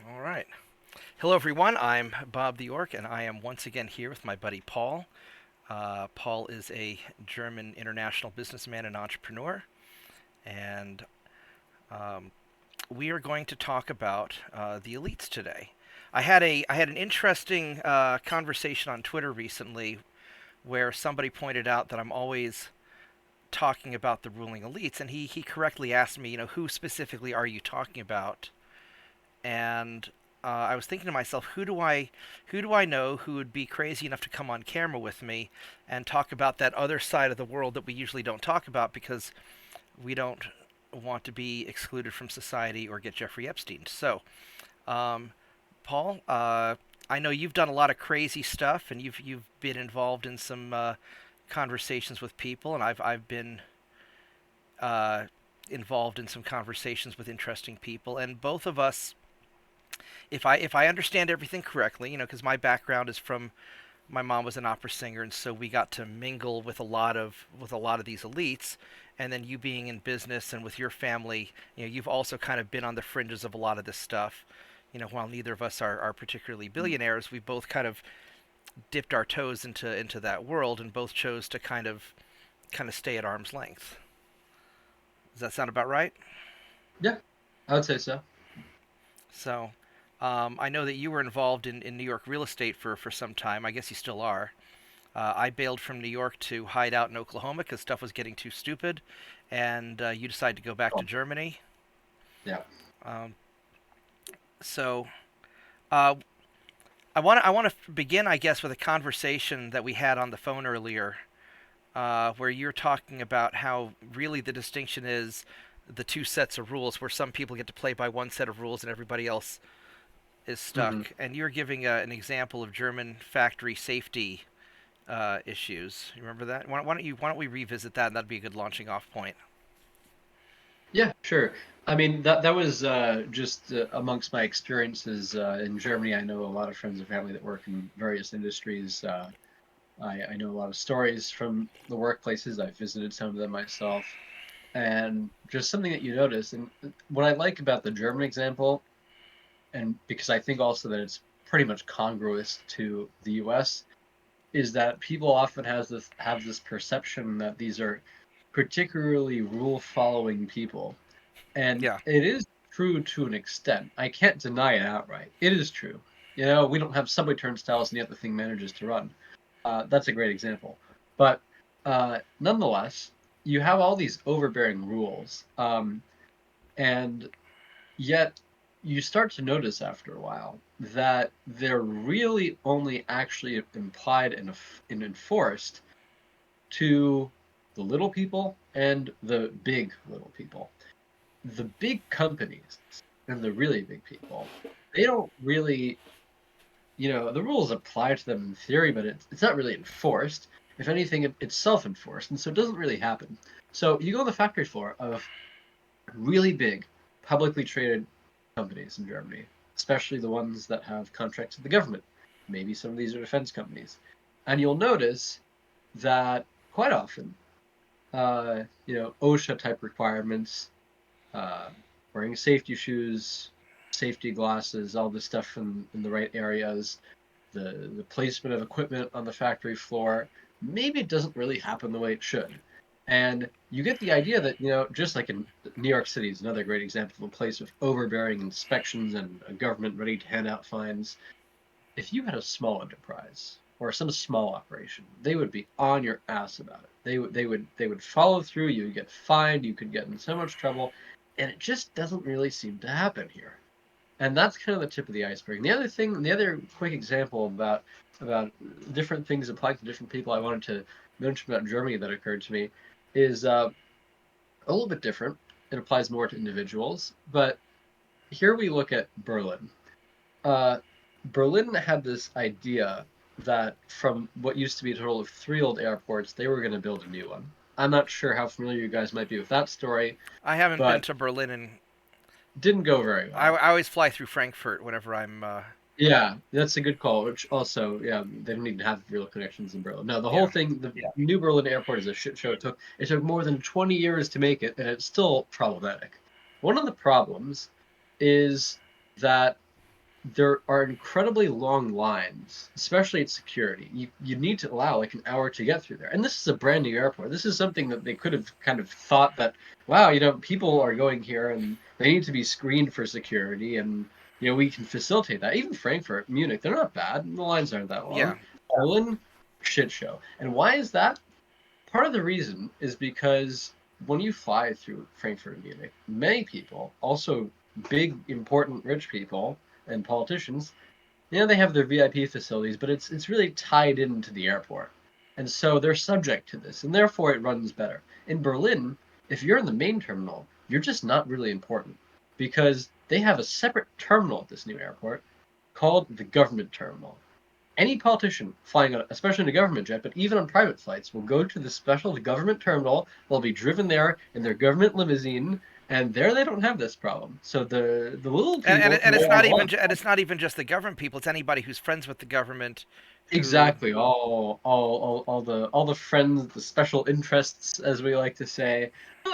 All right. Hello, everyone. I'm Bobtheorc, and I am once again here with my buddy Paul. Paul is a German international businessman and entrepreneur, and um, we are going to talk about the elites today. I had an interesting conversation on Twitter recently where somebody pointed out that I'm always talking about the ruling elites, and he correctly asked me, who specifically are you talking about? And I was thinking to myself, who do I know who would be crazy enough to come on camera with me and talk about that other side of the world that we usually don't talk about because we don't want to be excluded from society or get Jeffrey Epstein. So, um, Paul, I know you've done a lot of crazy stuff, and you've been involved in some conversations with people, and I've been uh, involved in some conversations with interesting people, and both of us, if I understand everything correctly, because my background is from my mom was an opera singer, and so we got to mingle with a lot of these elites. And then you being in business and with your family, you've also kind of been on the fringes of a lot of this stuff. While neither of us are particularly billionaires, we both kind of dipped our toes into that world, and both chose to kind of stay at arm's length. Does that sound about right? Yeah, I would say so. So, I know that you were involved in New York real estate for some time. I guess you still are. I bailed from New York to hide out in Oklahoma because stuff was getting too stupid, and you decided to go back to Oh, Germany. yeah. Um, so uh, I want to begin, I guess, with a conversation that we had on the phone earlier, where you're talking about how really the distinction is the two sets of rules, where some people get to play by one set of rules and everybody else is hmm stuck. And you're giving an example of German factory safety issues. You remember that? Why don't we revisit that? And that'd be a good launching off point. Yeah, sure. I mean, that was just amongst my experiences in Germany. I know a lot of friends and family that work in various industries. I know a lot of stories from the workplaces. I've visited some of them myself, and just something that you notice. And what I like about the German example, and because I think also that it's pretty much congruous to the U.S., is that people often have this perception that these are particularly rule following people. And Yeah. it is true to an extent. I can't deny it outright. It is true. We don't have subway turnstiles and yet the thing manages to run. That's a great example. But nonetheless, you have all these overbearing rules. And yet you start to notice after a while that they're really only actually implied and enforced to the little people and the big little people. The big companies and the really big people, they don't really, the rules apply to them in theory, but it's not really enforced. If anything, it's self-enforced, and so it doesn't really happen. So you go on the factory floor of really big, publicly traded companies in Germany, especially the ones that have contracts with the government. Maybe some of these are defense companies. And you'll notice that quite often, OSHA type requirements, uh, wearing safety shoes, safety glasses, all this stuff in the right areas, the placement of equipment on the factory floor, maybe it doesn't really happen the way it should. And you get the idea that, just like in New York City is another great example of a place with overbearing inspections and a government ready to hand out fines. If you had a small enterprise or some small operation, they would be on your ass about it. They would follow through. You would get fined. You could get in so much trouble, and it just doesn't really seem to happen here. And that's kind of the tip of the iceberg. The other quick example about different things applying to different people I wanted to mention about Germany that occurred to me is a little bit different. It applies more to individuals, but here we look at Berlin. Uh, Berlin had this idea that from what used to be a total of three old airports, they were going to build a new one. I'm not sure how familiar you guys might be with that story, I haven't been but to Berlin, and didn't go very I, well. I always fly through Frankfurt whenever I'm. Yeah, that's a good call. Which also, yeah, they don't even have real connections in Berlin. No, the whole Yeah. thing, the New Berlin Airport is a shit show. It took more than 20 years to make it, and it's still problematic. One of the problems is that there are incredibly long lines, especially at security. You need to allow like an hour to get through there. And this is a brand new airport. This is something that they could have kind of thought that, wow, people are going here and they need to be screened for security and we can facilitate that. Even Frankfurt, Munich, they're not bad. The lines aren't that Yeah. long. Berlin, shit show. And why is that? Part of the reason is because when you fly through Frankfurt and Munich, many people, also big, important, rich people and politicians, they have their VIP facilities, but it's really tied into the airport. And so they're subject to this, and therefore it runs better. In Berlin, if you're in the main terminal, you're just not really important because they have a separate terminal at this new airport called the government terminal. Any politician flying, especially in a government jet, but even on private flights, will go to the special government terminal. They'll be driven there in their government limousine, and there they don't have this problem. So the little people can And go it's on not a even lunch. and it's not even just the government people. It's anybody who's friends with the government, who Exactly. All the friends, the special interests, as we like to say,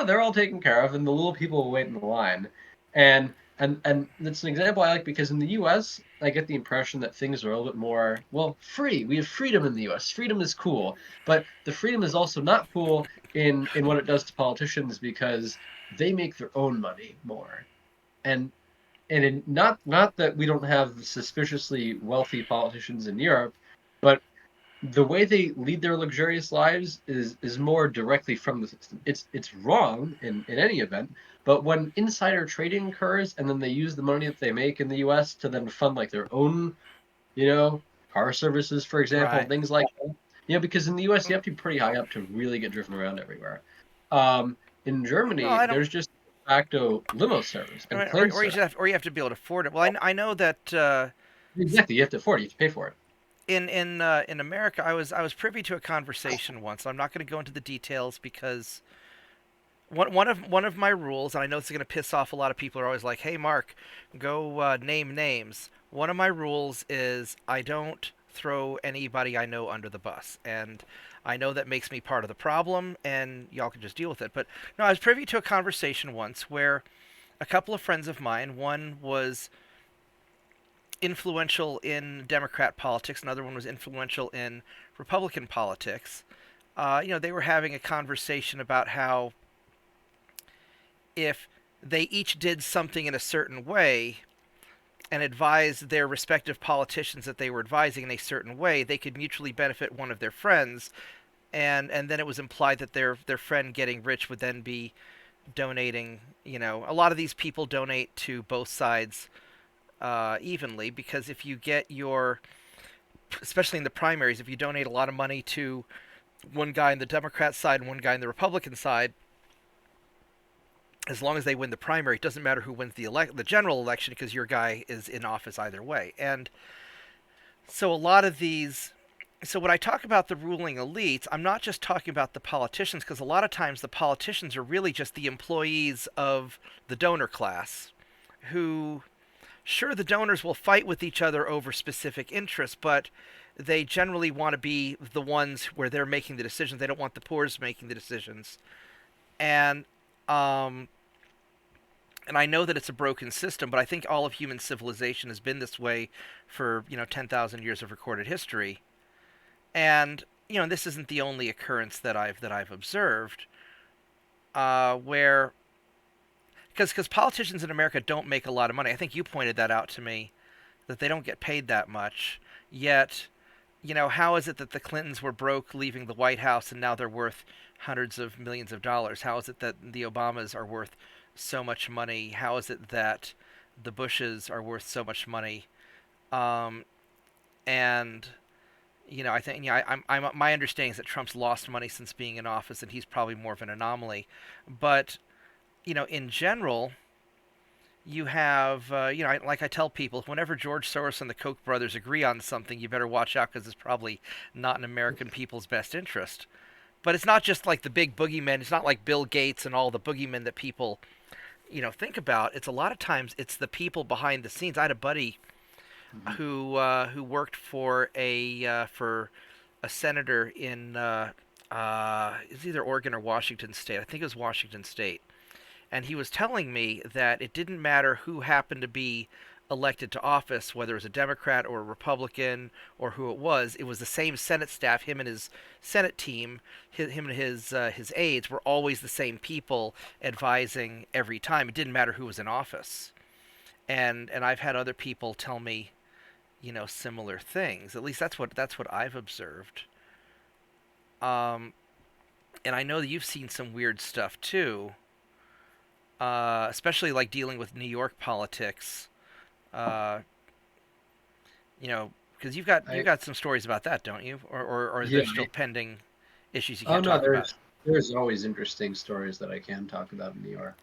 they're all taken care of, and the little people will wait in the line. And that's an example I like because in the U.S. I get the impression that things are a little bit more free. We have freedom in the U.S. Freedom is cool, but the freedom is also not cool in what it does to politicians because they make their own money more. And not that we don't have suspiciously wealthy politicians in Europe, but the way they lead their luxurious lives is more directly from the system. It's wrong in any event, but when insider trading occurs and then they use the money that they make in the U.S. to then fund like their own, you know, car services, for example, right. things like that. Because in the U.S. you have to be pretty high up to really get driven around everywhere. In Well, Germany, I don't. there's just de facto limo service I and mean, plane service. or you have to be able to afford it. Well, I know that Exactly, you have to afford it. You have to pay for it. in America, I was privy to a conversation once. I'm not going to go into the details because one of my rules, and I know this is going to piss off a lot of people, are always like, "Hey, Mark, go name names." One of my rules is I don't throw anybody I know under the bus, and I know that makes me part of the problem, and y'all can just deal with it. But no, I was privy to a conversation once where a couple of friends of mine, one was influential in Democrat politics, another one was influential in Republican politics. They were having a conversation about how if they each did something in a certain way and advised their respective politicians that they were advising in a certain way, they could mutually benefit one of their friends. And then it was implied that their friend getting rich would then be donating. A lot of these people donate to both sides evenly because if you get especially in the primaries, if you donate a lot of money to one guy on the Democrat side and one guy on the Republican side, as long as they win the primary, it doesn't matter who wins the general election because your guy is in office either way. And so a lot of these so when I talk about the ruling elites, I'm not just talking about the politicians because a lot of times the politicians are really just the employees of the donor class who sure the donors will fight with each other over specific interests, but they generally want to be the ones where they're making the decisions. They don't want the poor's making the decisions. And um, and I know that it's a broken system, but I think all of human civilization has been this way for 10,000 years of recorded history. And this isn't the only occurrence that I've observed, where because politicians in America don't make a lot of money. I think you pointed that out to me that they don't get paid that much. Yet, how is it that the Clintons were broke leaving the White House and now they're worth hundreds of millions of dollars? How is it that the Obamas are worth so much money? How is it that the Bushes are worth so much money? Um, and I think my understanding is that Trump's lost money since being in office, and he's probably more of an anomaly. But in general, you have, like I tell people, whenever George Soros and the Koch brothers agree on something, you better watch out because it's probably not in American people's best interest. But it's not just like the big boogeymen. It's not like Bill Gates and all the boogeymen that people, think about. It's a lot of times it's the people behind the scenes. I had a buddy Mm-hmm. who worked for a senator in it's either Oregon or Washington State. I think it was Washington State, and he was telling me that it didn't matter who happened to be elected to office, whether it was a Democrat or a Republican or who it was the same Senate staff. Him and his Senate team, him and his aides were always the same people advising every time. It didn't matter who was in office. And I've had other people tell me, similar things. At least that's what I've observed. Um, and I know that you've seen some weird stuff too, especially like dealing with New York politics. Uh, because you've I got some stories about that, don't you? Or are yeah. there still pending issues you Oh can't no, talk about? there's always interesting stories that I can talk about in New York.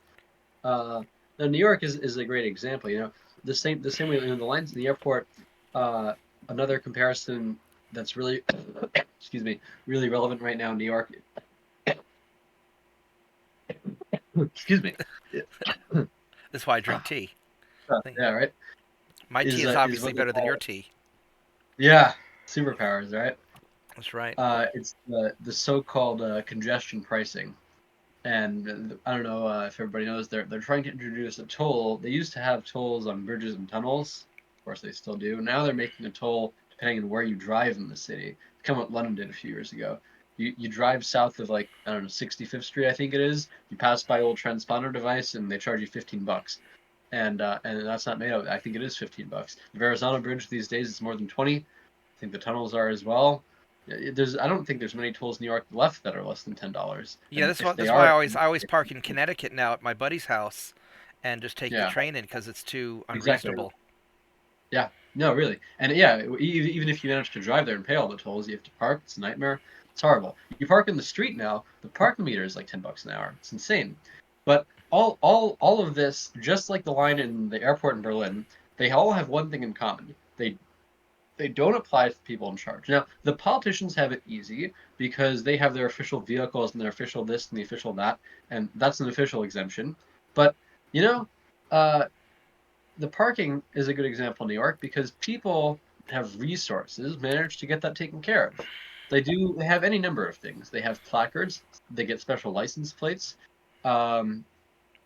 Uh, now New York is a great example. The same way in the lines in the airport. Uh, Another comparison that's really excuse me, really relevant right now in New York. Excuse me. That's why I drink Ah, tea. yeah, right. My tea is Is obviously what they better than your call, tea. yeah, superpowers, right? That's right. It's the so-called congestion pricing. And I don't know if everybody knows they're trying to introduce a toll. They used to have tolls on bridges and tunnels. Of course, they still do. Now they're making a toll depending on where you drive in the city. Kind of what London did a few years ago. You drive south of like I don't know 65th Street, I think it is. You pass by old transponder device and they charge you $15. And that's not made up. I think it is $15. The Verrazano Bridge these days is more than 20. I think the tunnels are as well. I don't think there's many tools in New York left that are less than $10. Yeah, And if they that's why are, I always park in Connecticut now at my buddy's house, and just take the yeah, train in because it's too exactly. unreasonable. Yeah, no, really. And yeah, even if you manage to drive there and pay all the tolls, you have to park. It's a nightmare. It's horrible. You park in the street now, the parking meter is like $10 an hour. It's insane. But all of this, just like the line in the airport in Berlin, they all have one thing in common. They don't apply to the people in charge. Now, the politicians have it easy because they have their official vehicles and their official this and the official that, and that's an official exemption. But you know, uh, the parking is a good example in New York because people have resources manage to get that taken care of. They have any number of things. They have placards. They get special license plates. Um,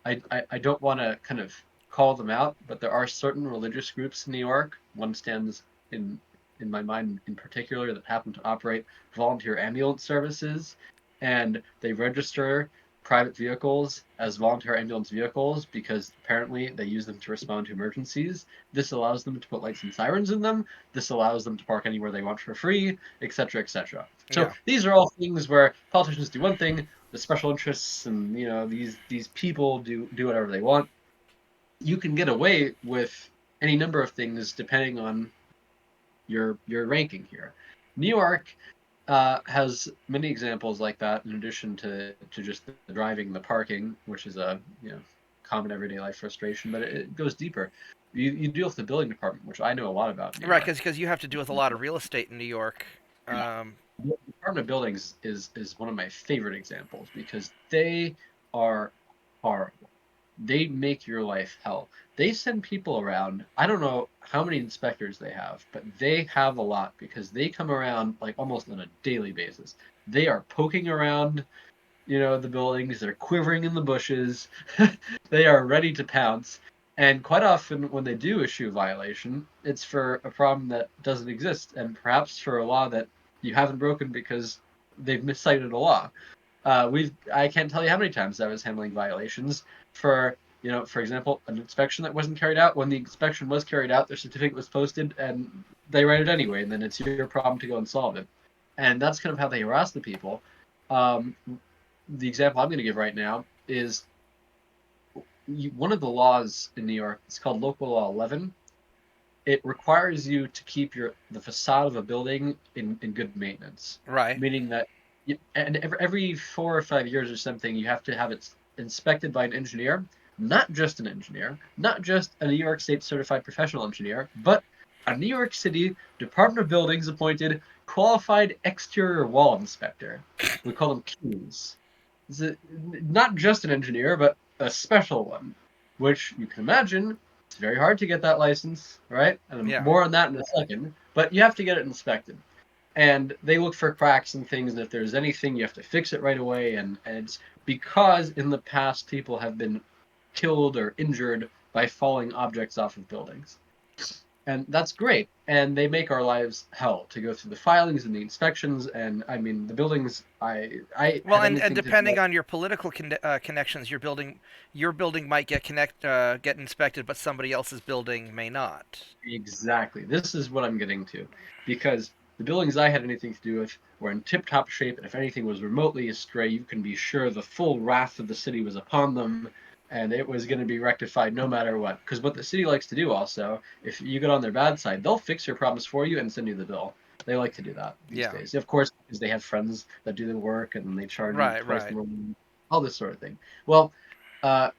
I don't want to kind of call them out, but there are certain religious groups in New York. One stands in in my mind in particular that happen to operate volunteer ambulance services, and they register private vehicles as volunteer ambulance vehicles because apparently they use them to respond to emergencies. This allows them to put lights and sirens in them. This allows them to park anywhere they want for free, etc., etc. So Yeah, these are all things where politicians do one thing, the special interests and these people do whatever they want. You can get away with any number of things depending on your ranking here. New York has many examples like that. In addition to just the driving, the parking, which is a common everyday life frustration, but it goes deeper. You deal with the building department, which I know a lot about in New right. York. Because you have to deal with a lot of real estate in New York. Yeah. Um, The Department of Buildings is one of my favorite examples because they are horrible. They make your life hell. They send people around. I don't know how many inspectors they have, but they have a lot because they come around like almost on a daily basis. They are poking around, the buildings. They're quivering in the bushes. They are ready to pounce. And quite often, when they do issue a violation, it's for a problem that doesn't exist, and perhaps for a law that you haven't broken because they've miscited a law. I can't tell you how many times I was handling violations for, for example, an inspection that wasn't carried out. When the inspection was carried out, their certificate was posted, and they write it anyway, and then it's your problem to go and solve it. And that's kind of how they harass the people. Um, the example I'm going to give right now is one of the laws in New York. It's called Local Law 11. It requires you to keep the facade of a building in good maintenance, right. meaning that and every 4 or 5 years or something, you have to have it inspected by an engineer, not just an engineer, not just a New York State certified professional engineer, but a New York City Department of Buildings appointed qualified exterior wall inspector. We call them Qs. Not just an engineer, but a special one, which you can imagine it's very hard to get that license, right? And Yeah. more on that in a second, but you have to get it inspected. And they look for cracks and things, and if there's anything, you have to fix it right away. And it's because in the past people have been killed or injured by falling objects off of buildings. And that's great. And they make our lives hell to go through the filings and the inspections. And I mean, the buildings I Well, had and anything to do depending with. on your political connections, your building might get inspected, but somebody else's building may not. Exactly. This is what I'm getting to. Because the buildings I had anything to do with were in tip top shape, and if anything was remotely astray, you can be sure the full wrath of the city was upon them, and it was going to be rectified no matter what. Because what the city likes to do also, if you get on their bad side, they'll fix your problems for you and send you the bill. They like to do that these Yeah. days. Of course, because they have friends that do the work and they charge you Right. twice Right. more, all this sort of thing. Well, uh,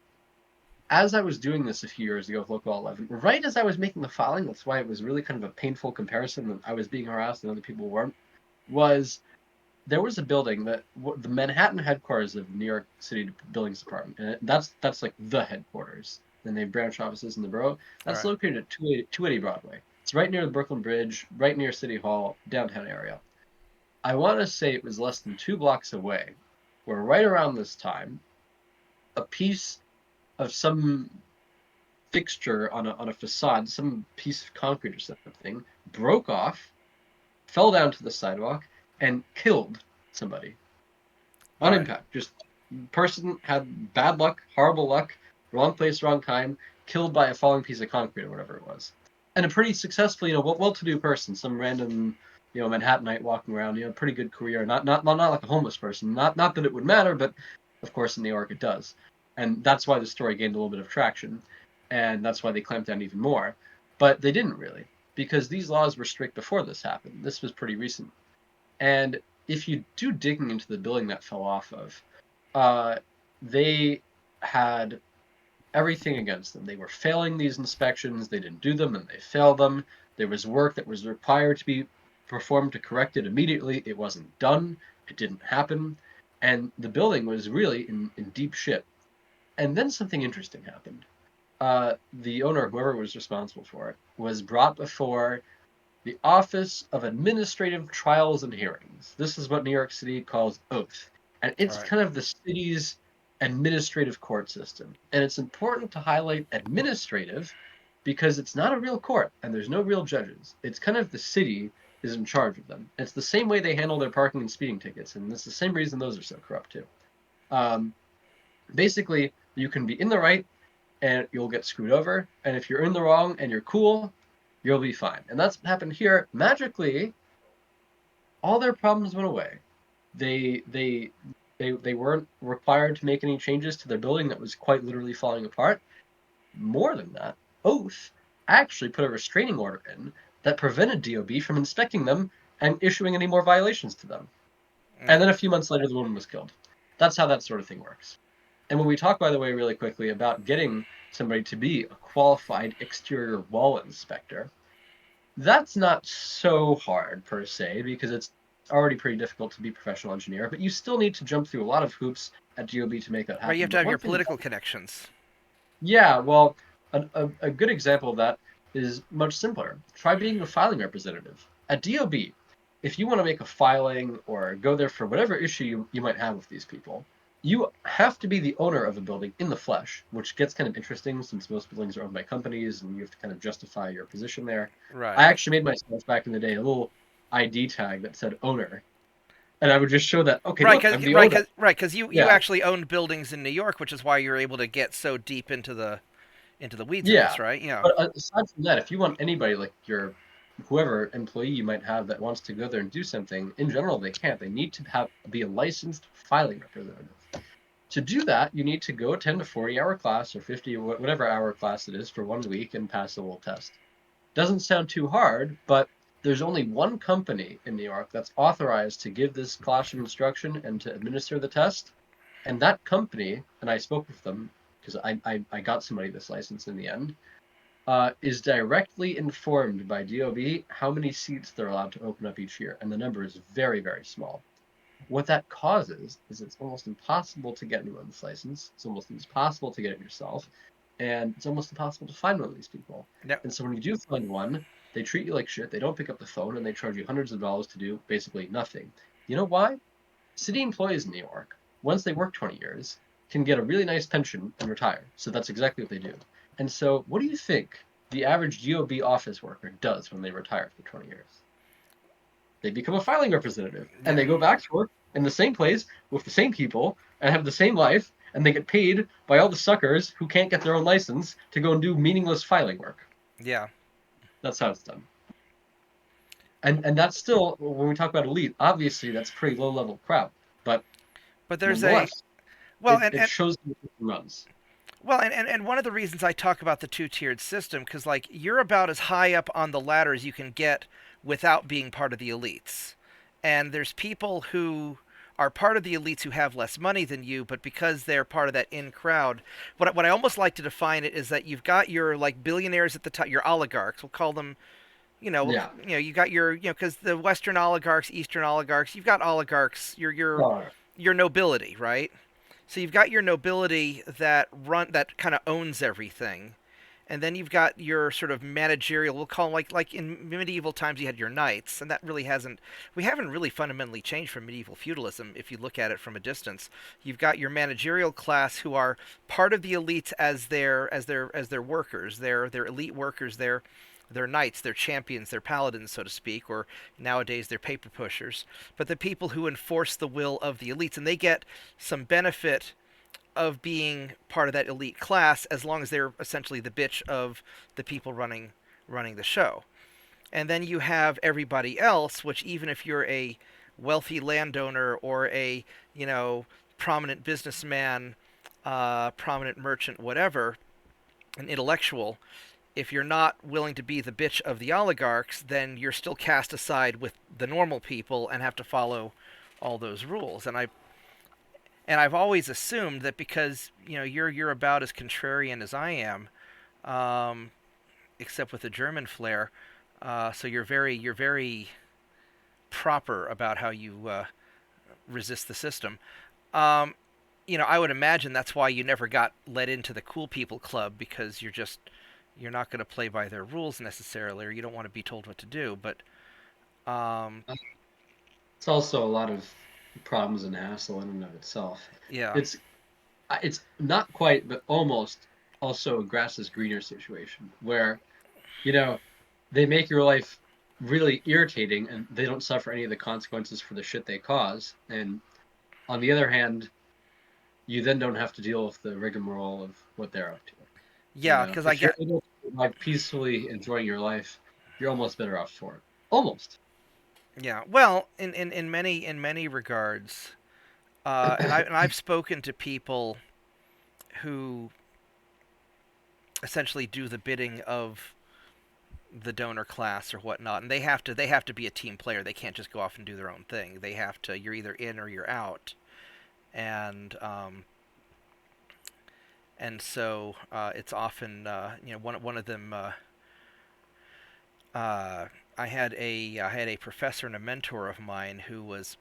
as I was doing this a few years ago with Local 11, right as I was making the filing, that's why it was really kind of a painful comparison that I was being harassed and other people weren't, was there was a building that the Manhattan headquarters of New York City Buildings Department, and that's like the headquarters. Then they have branch offices in the borough. All That's right. located at 280 Broadway. It's right near the Brooklyn Bridge, right near City Hall, downtown area. I want to say it was less than 2 blocks away, where right around this time, a piece of some fixture on a facade, some piece of concrete or something, broke off, fell down to the sidewalk, and killed somebody All on right. impact. Just person had bad luck, horrible luck, wrong place, wrong time, killed by a falling piece of concrete or whatever it was. And a pretty successful, well-to-do person, some random, Manhattanite walking around, pretty good career. Not like a homeless person. Not that it would matter, but of course in New York it does. And that's why the story gained a little bit of traction, and that's why they clamped down even more. But they didn't really, because these laws were strict before this happened. This was pretty recent. And if you do digging into the building that fell off of, uh, they had everything against them. They were failing these inspections. They didn't do them, and they failed them. There was work that was required to be performed to correct it immediately. It wasn't done. It didn't happen, and the building was really in deep shit. And then something interesting happened. The owner, whoever was responsible for it, was brought before the Office of Administrative Trials and Hearings. This is what New York City calls oath. And All it's right. kind of the city's administrative court system. And it's important to highlight administrative because it's not a real court and there's no real judges. It's kind of the city is in charge of them. It's the same way they handle their parking and speeding tickets. And it's the same reason those are so corrupt, too. Um, Basically, you can be in the right and you'll get screwed over. And if you're in the wrong and you're cool, you'll be fine. And that's what happened here. Magically, all their problems went away. They they they weren't required to make any changes to their building that was quite literally falling apart. More than that, Oath actually put a restraining order in that prevented DOB from inspecting them and issuing any more violations to them. And Mm. then a few months later, the woman was killed. That's how that sort of thing works. And when we talk, by the way, really quickly about getting somebody to be a qualified exterior wall inspector, that's not so hard per se because it's already pretty difficult to be a professional engineer, but you still need to jump through a lot of hoops at GOB to make that Right. You have happen. to But have one your thing, political connections. yeah, well, a good example of that is much simpler. Try being a filing representative. At DOB, if you want to make a filing or go there for whatever issue you might have with these people, you have to be the owner of a building in the flesh, which gets kind of interesting since most buildings are owned by companies and you have to kind of justify your position there. I Right. actually made myself back in the day a little ID tag that said owner, and I would just show that, okay, Right. look, Cause I'm the right. owner. Cause you Yeah, actually owned buildings in New York, which is why you're able to get so deep into the weeds of yeah. this, right? Yeah. But aside from that, if you want anybody like your whoever employee you might have that wants to go there and do something, in general they can't. They need to be a licensed filing representative. To do that, you need to go attend a 40-hour class or 50 whatever hour class it is for 1 week and pass a little test. Doesn't sound too hard, but there's only one company in New York that's authorized to give this classroom instruction and to administer the test. And that company, and I spoke with them because I got somebody this license in the end, is directly informed by DOB how many seats they're allowed to open up each year. And the number is very, very small. What that causes is it's almost impossible to get anyone this license. It's almost impossible to get it yourself. And it's almost impossible to find one of these people. Yep. And so when you do find one, they treat you like shit. They don't pick up the phone and they charge you hundreds of dollars to do basically nothing. You know why? City employees in New York, once they work 20 years, can get a really nice pension and retire. So that's exactly what they do. And so, what do you think the average GOB office worker does when they retire for 20 years. They become a filing representative, and Yeah. they go back to work in the same place with the same people and have the same life, and they get paid by all the suckers who can't get their own license to go and do meaningless filing work. Yeah. That's how it's done. And that's still, when we talk about elite, obviously that's pretty low level crap, but But there's a nonetheless, well, it shows the system runs. and one of the reasons I talk about the two-tiered system, because like you're about as high up on the ladder as you can get without being part of the elites, and there's people who are part of the elites who have less money than you, but because they're part of that in crowd, what I almost like to define it is that you've got your like billionaires at the top, your oligarchs. We'll call them, Yeah. you got your, because the Western oligarchs, Eastern oligarchs, you've got oligarchs, Oh, your nobility, right? So you've got your nobility that kind of owns everything, and then you've got your sort of managerial. We'll call them like in medieval times you had your knights, and that really hasn't we haven't really fundamentally changed from medieval feudalism if you look at it from a distance. You've got your managerial class who are part of the elites as their workers, their elite workers, their knights, their champions, their paladins, so to speak, or nowadays they're paper pushers, but the people who enforce the will of the elites, and they get some benefit of being part of that elite class as long as they're essentially the bitch of the people running the show. And then you have everybody else, which even if you're a wealthy landowner or a prominent businessman, prominent merchant, whatever, an intellectual, if you're not willing to be the bitch of the oligarchs, then you're still cast aside with the normal people and have to follow all those rules. And I've always assumed that because you're about as contrarian as I am, um, except with the German flair. So you're very proper about how you resist the system. Um, I would imagine that's why you never got let into the cool people club, because you're not going to play by their rules necessarily, or you don't want to be told what to do. But um, it's also a lot of problems and hassle in and of itself. yeah, It's it's not quite, but almost also a grass is greener situation where you know they make your life really irritating and they don't suffer any of the consequences for the shit they cause. And on the other hand, you then don't have to deal with the rigmarole of what they're up to. yeah, because I If you're get able to like peacefully enjoying your life, you're almost better off for it. Almost. yeah. Well, in many regards, I've spoken to people who essentially do the bidding of the donor class or whatnot, and they have to be a team player. They can't just go off and do their own thing. They have to. You're either in or you're out, and so it's often one of them. I had a professor and a mentor of mine who was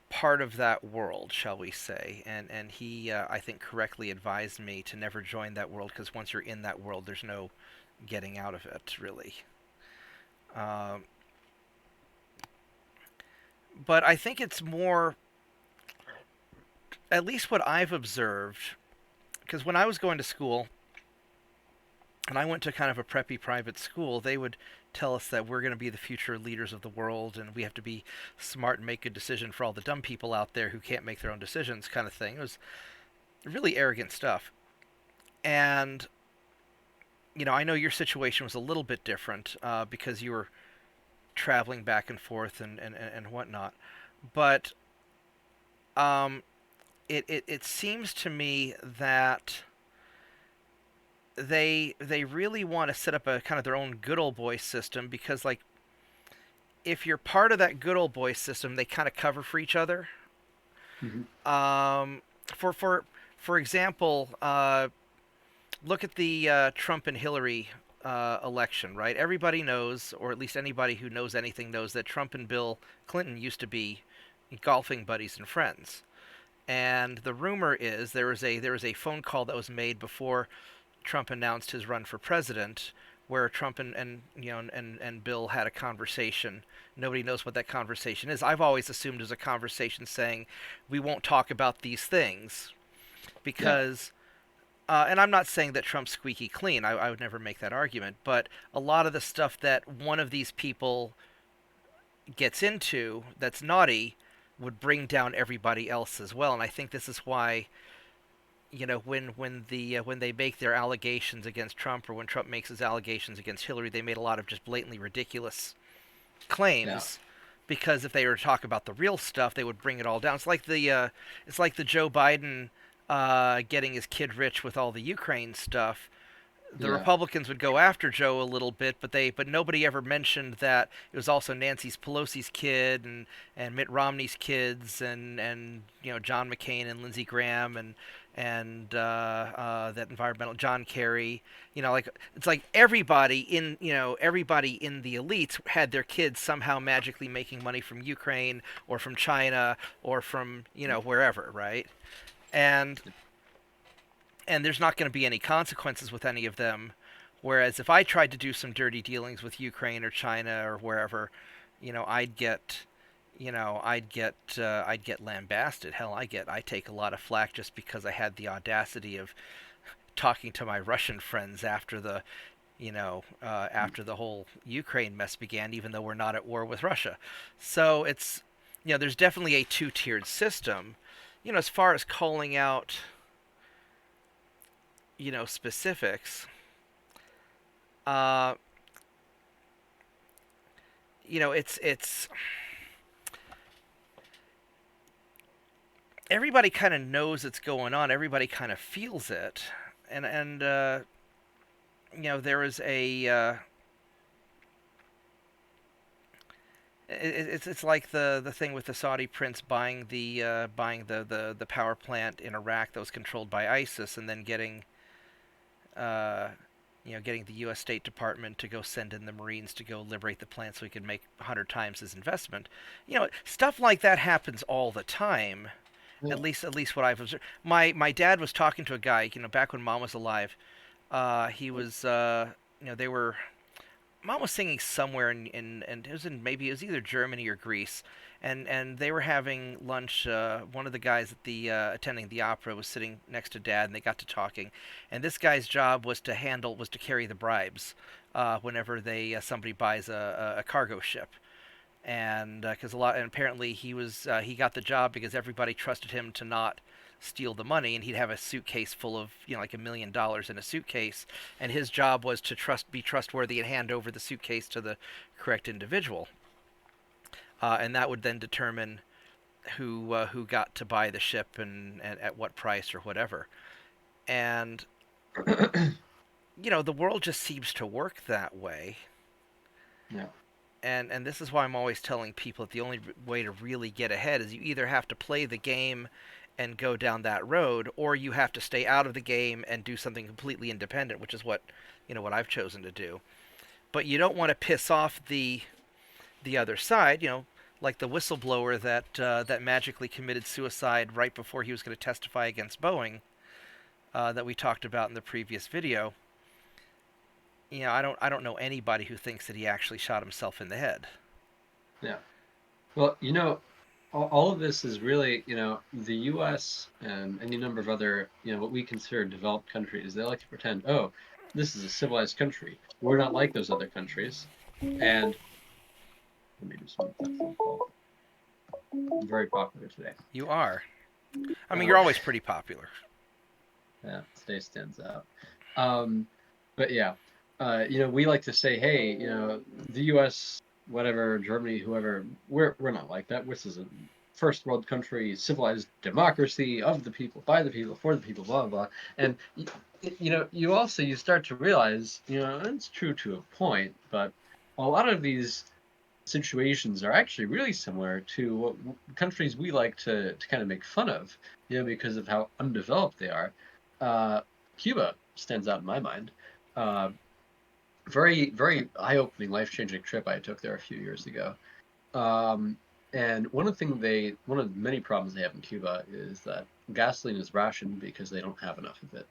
part of that world, shall we say, and he I think correctly advised me to never join that world, because once you're in that world, there's no getting out of it, really. Um, but I think it's more, at least what I've observed, because when I was going to school, and I went to kind of a preppy private school, they would tell us that we're going to be the future leaders of the world, and we have to be smart and make good decision for all the dumb people out there who can't make their own decisions, kind of thing. It was really arrogant stuff. And I know your situation was a little bit different, because you were traveling back and forth and whatnot. But it seems to me that they really want to set up a kind of their own good old boy system, because like if you're part of that good old boy system, they kind of cover for each other. Mhm. Um, for example, look at the Trump and Hillary election, right? Everybody knows, or at least anybody who knows anything knows, that Trump and Bill Clinton used to be golfing buddies and friends. And the rumor is there was a phone call that was made before Trump announced his run for president, where Trump and Bill had a conversation. Nobody knows what that conversation is. I've always assumed it was a conversation saying we won't talk about these things, Yeah. because and I'm not saying that Trump's squeaky clean. I would never make that argument. But a lot of the stuff that one of these people gets into that's naughty would bring down everybody else as well. And I think this is why, when they make their allegations against Trump, or when Trump makes his allegations against Hillary, they made a lot of just blatantly ridiculous Yeah. claims, because if they were to talk about the real stuff, they would bring it all down. It's like the Joe Biden getting his kid rich with all the Ukraine stuff. The Yeah. Republicans would go after Joe a little bit, but nobody ever mentioned that it was also Nancy Pelosi's kid, and Mitt Romney's kids, and John McCain and Lindsey Graham, and that environmental John Kerry. Like, it's like everybody in the elites had their kids somehow magically making money from Ukraine or from China or from wherever, right? And and there's not going to be any consequences with any of them. Whereas if I tried to do some dirty dealings with Ukraine or China or wherever, I'd get, I'd get lambasted. Hell, I take a lot of flack just because I had the audacity of talking to my Russian friends after the whole Ukraine mess began, even though we're not at war with Russia. So there's definitely a two-tiered system. As far as calling out specifics. Uh, it's everybody kind of knows it's going on. Everybody kind of feels it, and there is a. It's like the thing with the Saudi prince buying the power plant in Iraq that was controlled by ISIS, and then uh, getting the U.S. State Department to go send in the Marines to go liberate the plant so he could make 100 times his investment. Stuff like that happens all the time. Yeah. At least what I've observed. My dad was talking to a guy, back when Mom was alive. He was, they were. Mom was singing somewhere and it was either Germany or Greece, and they were having lunch. One of the guys at the attending the opera was sitting next to Dad, and they got to talking. And this guy's job was to carry the bribes whenever somebody buys a cargo ship. And and apparently he got the job because everybody trusted him to not steal the money, and he'd have a suitcase full of like $1 million in a suitcase, and his job was to be trustworthy and hand over the suitcase to the correct individual, and that would then determine who got to buy the ship, and at what price or whatever. And the world just seems to work that way. Yeah. And this is why I'm always telling people that the only way to really get ahead is you either have to play the game and go down that road, or you have to stay out of the game and do something completely independent, which is what I've chosen to do. But you don't want to piss off the other side, like the whistleblower that magically committed suicide right before he was going to testify against Boeing, that we talked about in the previous video. I don't know anybody who thinks that he actually shot himself in the head. Yeah. Well, all of this is really, the U.S. and any number of other, what we consider developed countries. They like to pretend, oh, this is a civilized country. We're not like those other countries. And let me just move that phone call. I'm very popular today. You are. I mean, Um, you're always pretty popular. yeah, today stands out. Um, but yeah, we like to say, hey, the U.S., whatever, Germany, whoever, we're not like that. This is a first world country, civilized democracy of the people, by the people, for the people, blah blah. And you start to realize, it's true to a point, but a lot of these situations are actually really similar to what countries we like to kind of make fun of, because of how undeveloped they are. Uh, Cuba stands out in my mind. Uh, Very, very eye-opening, life-changing trip I took there a few years ago. Um, and one of the many problems they have in Cuba is that gasoline is rationed because they don't have enough of it.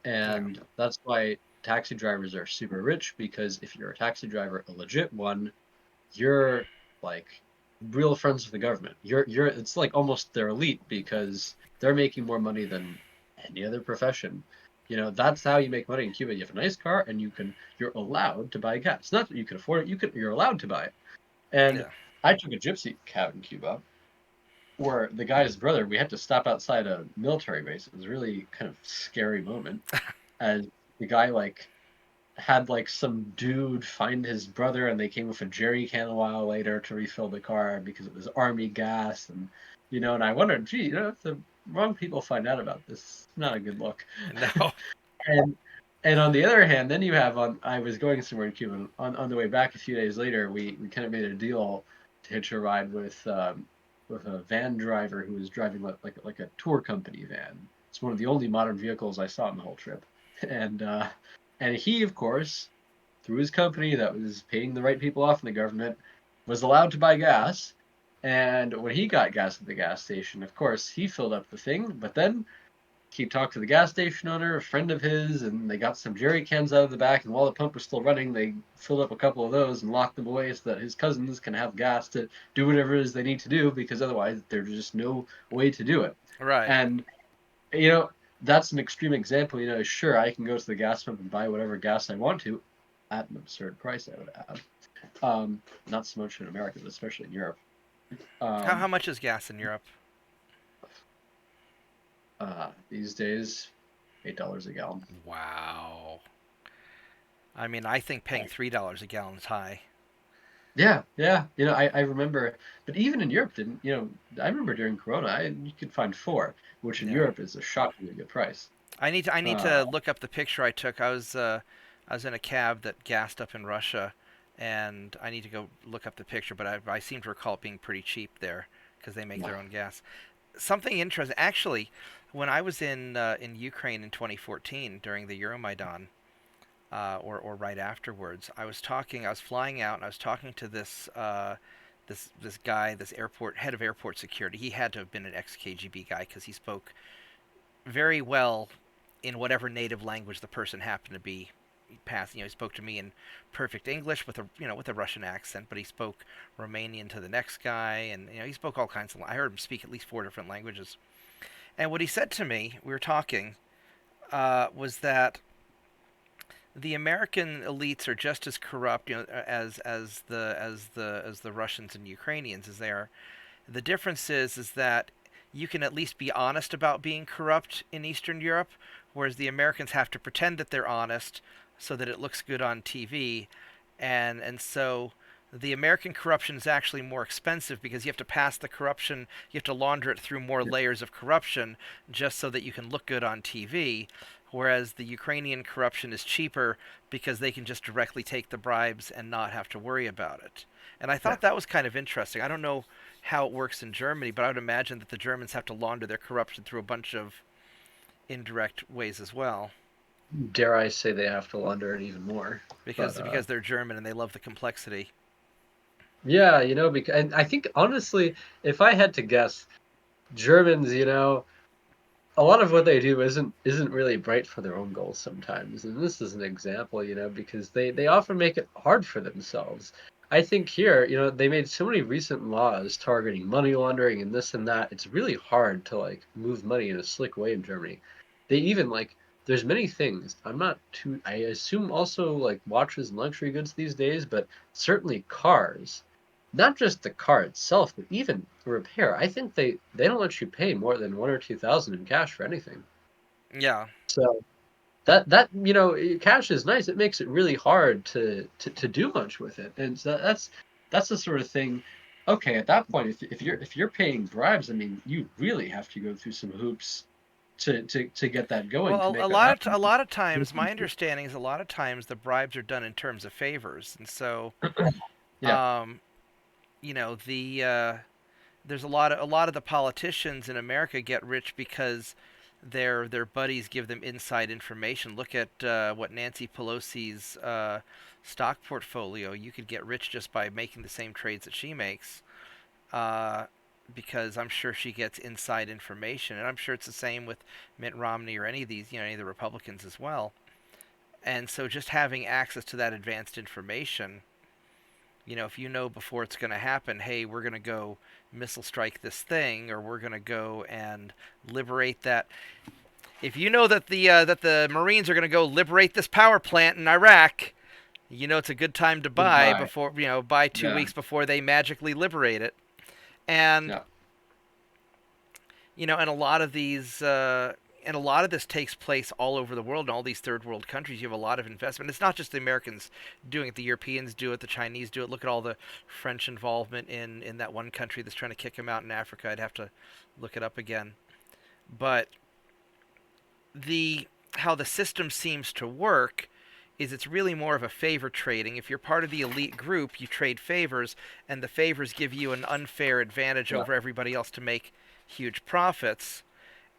Yeah. And that's why taxi drivers are super rich, because if you're a taxi driver, a legit one, you're like real friends with the government. It's like almost their elite because they're making more money than any other profession. That's how you make money in Cuba. You have a nice car, and you're allowed to buy gas. Not that you can afford it. You're allowed to buy it. And Yeah. I took a gypsy cab in Cuba, where the guy's brother, we had to stop outside a military base. It was a really kind of scary moment, as the guy like had like some dude find his brother, and they came with a jerry can a while later to refill the car because it was army gas. And I wondered, gee, if the wrong people find out about this, it's not a good look. No. And and on the other hand, then you have on I was going somewhere in Cuba, and on the way back a few days later, we kind of made a deal to hitch a ride with a van driver who was driving like a tour company van. It's one of the only modern vehicles I saw on the whole trip. And he, of course, through his company that was paying the right people off in the government, was allowed to buy gas. And when he got gas at the gas station, of course, he filled up the thing, but then he talked to the gas station owner, a friend of his, and they got some jerry cans out of the back. And while the pump was still running, they filled up a couple of those and locked them away so that his cousins can have gas to do whatever it is they need to do, because otherwise there's just no way to do it. Right. And you know that's an extreme example. Sure, I can go to the gas pump and buy whatever gas I want to at an absurd price, I would add. Not so much in America, but especially in Europe. How Um, much is gas in Europe? these days, $8 a gallon. Wow. I mean, I think paying $3 a gallon is high. Yeah, yeah. I remember, but even in Europe, didn't I remember during Corona, you could find four, which in Yeah. Europe is a shockingly good price. I need to Uh, look up the picture I took. I was in a cab that gassed up in Russia, and I need to go look up the picture. But I seem to recall it being pretty cheap there because they make their own gas. Something interesting, actually, when I was in Ukraine in 2014 during the Euromaidan, or right afterwards, I was flying out, and I was talking to this guy, this airport head of airport security. He had to have been an ex-KGB guy because he spoke very well in whatever native language the person happened to be passing. He spoke to me in perfect English with a Russian accent, but he spoke Romanian to the next guy, and he spoke all kinds of. I heard him speak at least four different languages. And what he said to me, we were talking, was that the American elites are just as corrupt, as the Russians and Ukrainians as they are. The difference is that you can at least be honest about being corrupt in Eastern Europe, whereas the Americans have to pretend that they're honest so that it looks good on TV, and so the American corruption is actually more expensive because you have to pass the corruption, you have to launder it through more layers of corruption just so that you can look good on TV, whereas the Ukrainian corruption is cheaper because they can just directly take the bribes and not have to worry about it. And I yeah, thought that was kind of interesting. I don't know how it works in Germany, but I would imagine that the Germans have to launder their corruption through a bunch of indirect ways as well, dare I say they have to launder it even more. because But because they're German and they love the complexity. yeah, because and I think honestly, if I had to guess, Germans, a lot of what they do isn't really bright for their own goals sometimes. And this is an example, because they often make it hard for themselves. I think here, they made so many recent laws targeting money laundering and this and that. It's really hard to like move money in a slick way in Germany. They even like there's many things. I'm not too I assume also like watches and luxury goods these days, but certainly cars. Not just the car itself, but even the repair. I think they don't let you pay more than 1 or 2 thousand in cash for anything. Yeah. So cash is nice. It makes it really hard to do much with it, and so that's the sort of thing. Okay, at that point, if you're paying bribes, I mean, you really have to go through some hoops to get that going, to Well, a make that lot of happen. a lot of times, my understanding is a lot of times the bribes are done in terms of favors, and so Yeah, um, there's a lot of the politicians in America get rich because their buddies give them inside information. Look at what Nancy Pelosi's stock portfolio. You could get rich just by making the same trades that she makes, uh, because I'm sure she gets inside information, and I'm sure it's the same with Mitt Romney or any of these, any of the Republicans as well. And so just having access to that advanced information, if you know before it's going to happen, hey, we're going to go missile strike this thing, or we're going to go and liberate that. if you know that the Marines are going to go liberate this power plant in Iraq, you know it's a good time to Good buy buy. before buy two Yeah. weeks before they magically liberate it. And Yeah. and a lot of these and a lot of this takes place all over the world in all these third world countries. You have a lot of investment. It's not just the Americans doing it; the Europeans do it, the Chinese do it. Look at all the French involvement in that one country that's trying to kick them out in Africa. I'd have to look it up again. But the how the system seems to work is it's really more of a favor trading. If you're part of the elite group, you trade favors, and the favors give you an unfair advantage Yeah. over everybody else to make huge profits.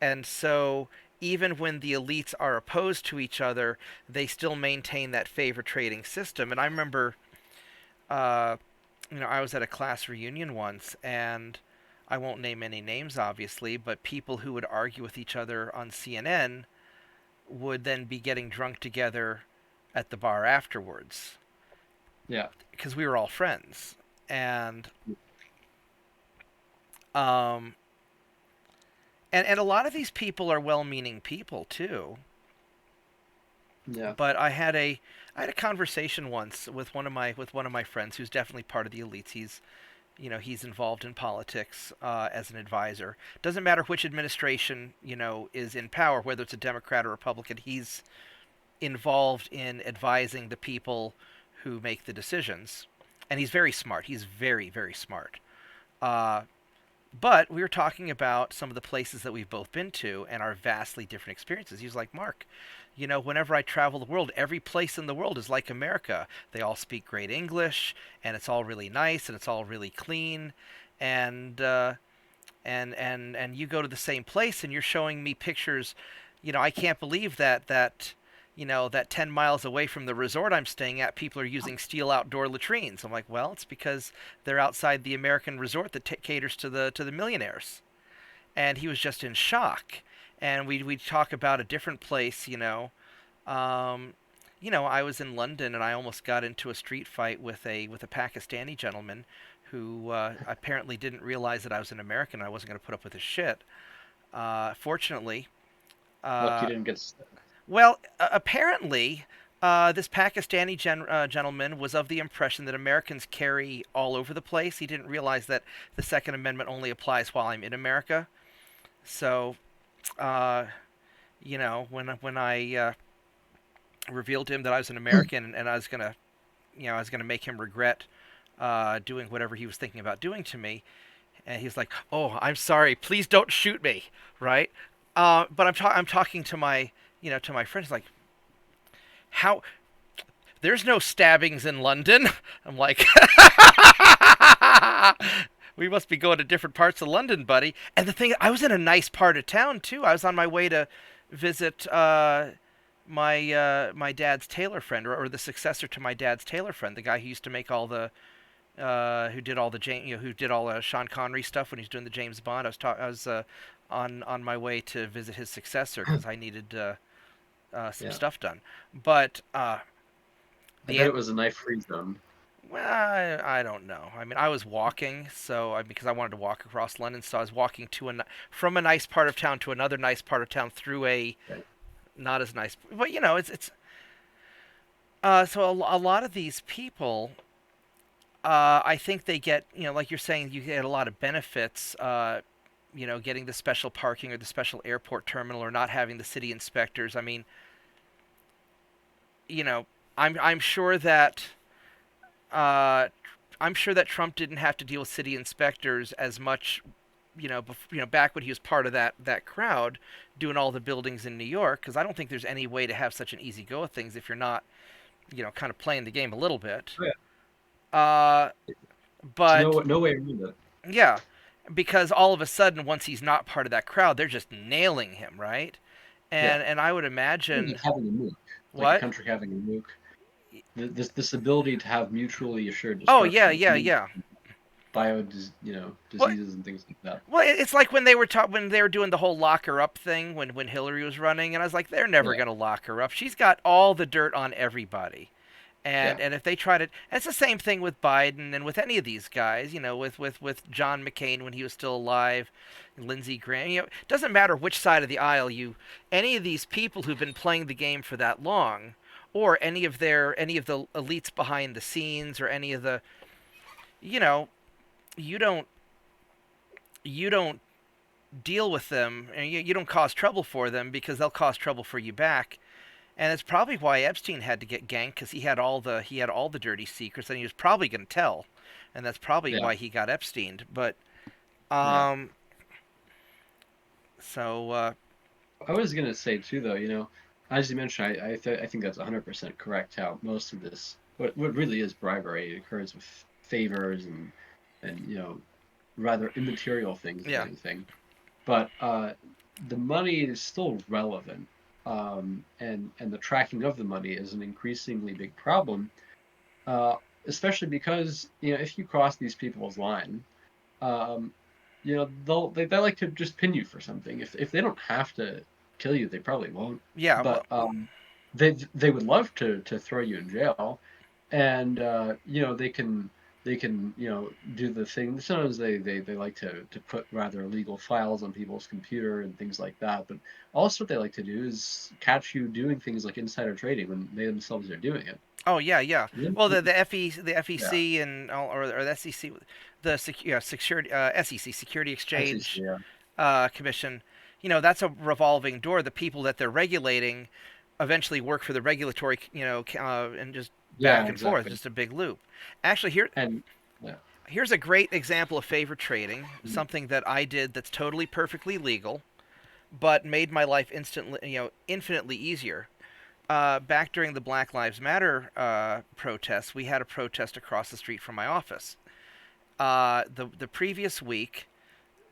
And so even when the elites are opposed to each other, they still maintain that favor trading system. And I remember, uh, I was at a class reunion once, and I won't name any names, obviously, but people who would argue with each other on CNN would then be getting drunk together at the bar afterwards Yeah. because we were all friends. And um, and a lot of these people are well-meaning people too. Yeah. But I had a conversation once with one of my friends who's definitely part of the elites. He's involved in politics as an advisor. Doesn't matter which administration is in power, whether it's a Democrat or Republican. He's involved in advising the people who make the decisions, and he's very smart. He's very very smart. Uh, but we were talking about some of the places that we've both been to and our vastly different experiences. He was like, Mark, whenever I travel the world, every place in the world is like America. They all speak great English, and it's all really nice, and it's all really clean, and and you go to the same place, and you're showing me pictures. I can't believe that 10 miles away from the resort I'm staying at, people are using steel outdoor latrines. I'm like, well, it's because they're outside the American resort that caters to the millionaires. And he was just in shock. And we talk about a different place. Um, I was in London and I almost got into a street fight with a Pakistani gentleman who apparently didn't realize that I was an American. And I wasn't going to put up with his shit. Fortunately, Lucky uh, you didn't get stuck. well, apparently, this Pakistani gentleman was of the impression that Americans carry all over the place. He didn't realize that the Second Amendment only applies while I'm in America. So, uh, when I revealed to him that I was an American and I was gonna make him regret doing whatever he was thinking about doing to me, and he's like, "Oh, I'm sorry. Please don't shoot me." Right? But I'm talking to my to my friends like, how there's no stabbings in London. I'm like, we must be going to different parts of London, buddy. And the thing, I was in a nice part of town too. I was on my way to visit my dad's tailor friend, or the successor to my dad's tailor friend, the guy who used to make all the who did all the who did all Sean Connery stuff when he was doing the James Bond. I was on my way to visit his successor because I needed some Yeah. stuff done. But I the bet an- it was a knife-free zone. well, I don't know. I mean, I was walking, because I wanted to walk across London, so I was walking from a nice part of town to another nice part of town through a Right. not as nice. But it's so a lot of these people, I think they get like you're saying, you get a lot of benefits. Getting the special parking or the special airport terminal or not having the city inspectors. I mean, you know, I'm sure that uh, I'm sure that Trump didn't have to deal with city inspectors as much, back when he was part of that crowd doing all the buildings in New York, because I don't think there's any way to have such an easy go of things if you're not, kind of playing the game a little bit. Oh, yeah. Uh, There's but no way around it. yeah, because all of a sudden, once he's not part of that crowd, they're just nailing him, right? Yeah. And I would Even imagine like having a nuke, like a what? country having a nuke. This ability to have mutually assured Oh yeah, destruction yeah, can lead yeah. to Well, diseases and things like that. Well, it's like when they were doing the whole lock her up thing when Hillary was running, and I was like, they're never Yeah. gonna lock her up. She's got all the dirt on everybody, Yeah. And if they try to, and it's the same thing with Biden and with any of these guys, with John McCain when he was still alive, Lindsey Graham. It doesn't matter which side of the aisle any of these people who've been playing the game for that long, or any of the elites behind the scenes, or any of the, you know, you don't you don't deal with them, and you don't cause trouble for them because they'll cause trouble for you back. And it's probably why Epstein had to get ganked, because he had all the dirty secrets, and he was probably going to tell, and that's probably Yeah. why he got Epsteined. But Yeah. um, so I was gonna say too, though, as you mentioned, I think that's 100% correct. How most of this, what really is bribery, it occurs with favors and rather immaterial things, if yeah, anything. But the money is still relevant, and the tracking of the money is an increasingly big problem, uh, especially because if you cross these people's line, um, they like to just pin you for something. If they don't have to kill you, they probably won't. yeah, well, But they would love to throw you in jail, and they can do the thing. Sometimes they like to put rather illegal files on people's computer and things like that. But also what they like to do is catch you doing things like insider trading when they themselves are doing it. oh yeah, yeah. Well, the Yeah, FEC or the SEC, security SEC Security SEC. Exchange Yeah, Commission, that's a revolving door. The people that they're regulating eventually work for the regulatory, and just yeah, back and forth, exactly. just a big loop. Actually, And yeah, here's a great example of favor trading, mhm, something that I did that's totally perfectly legal, but made my life infinitely easier. Back during the Black Lives Matter protests, we had a protest across the street from my office. The previous week,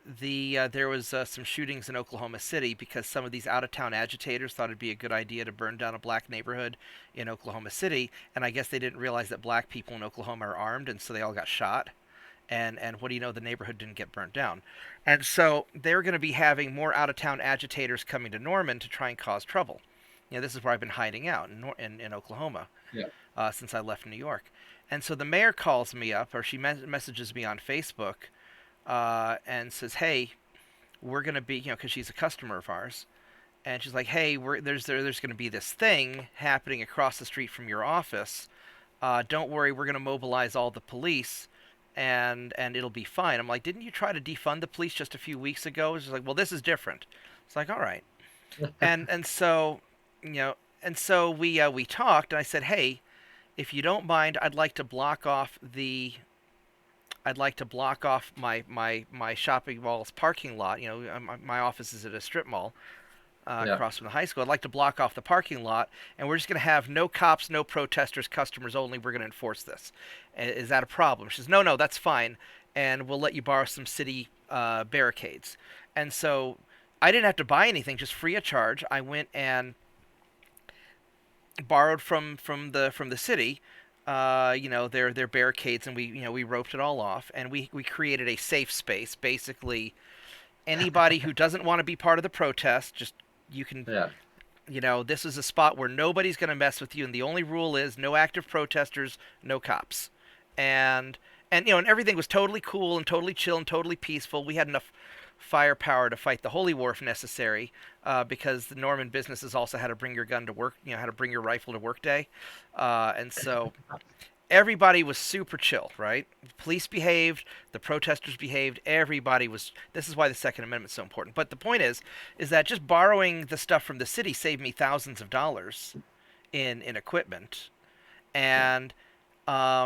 there was some shootings in Oklahoma City because some of these out of town agitators thought it'd be a good idea to burn down a black neighborhood in Oklahoma City, and I guess they didn't realize that black people in Oklahoma are armed, and so they all got shot. And what do you know? The neighborhood didn't get burnt down, and so they're going to be having more out of town agitators coming to Norman to try and cause trouble. This is where I've been hiding out in Oklahoma yeah, since I left New York. And so the mayor calls me up, or she messages me on Facebook, and says, "Hey, we're gonna be, because she's a customer of ours, and she's like, "Hey, there's gonna be this thing happening across the street from your office. Don't worry, we're gonna mobilize all the police, and it'll be fine." I'm like, "Didn't you try to defund the police just a few weeks ago?" She's like, "Well, this is different." It's like, "All right," and so, you know, and so we talked, and I said, "Hey, if you don't mind, I'd like to block off my shopping mall's parking lot. My office is at a strip mall yeah. across from the high school. I'd like to block off the parking lot, and we're just going to have no cops, no protesters, customers only. We're going to enforce this. Is that a problem?" She says, "No, no, that's fine, and we'll let you borrow some city barricades." And so I didn't have to buy anything, just free of charge. I went and borrowed from the city, their barricades, and we roped it all off, and we created a safe space. Basically, anybody who doesn't want to be part of the protest, just you can, Yeah. this is a spot where nobody's going to mess with you, and the only rule is no active protesters, no cops, and and everything was totally cool and totally chill and totally peaceful. We had enough firepower to fight the holy war if necessary, because the Norman businesses also had to bring your gun to work, had to bring your rifle to work day, and so everybody was super chill, right? The police behaved, the protesters behaved, everybody was. This is why the Second Amendment is so important. But the point is that just borrowing the stuff from the city saved me thousands of dollars in equipment, Yeah.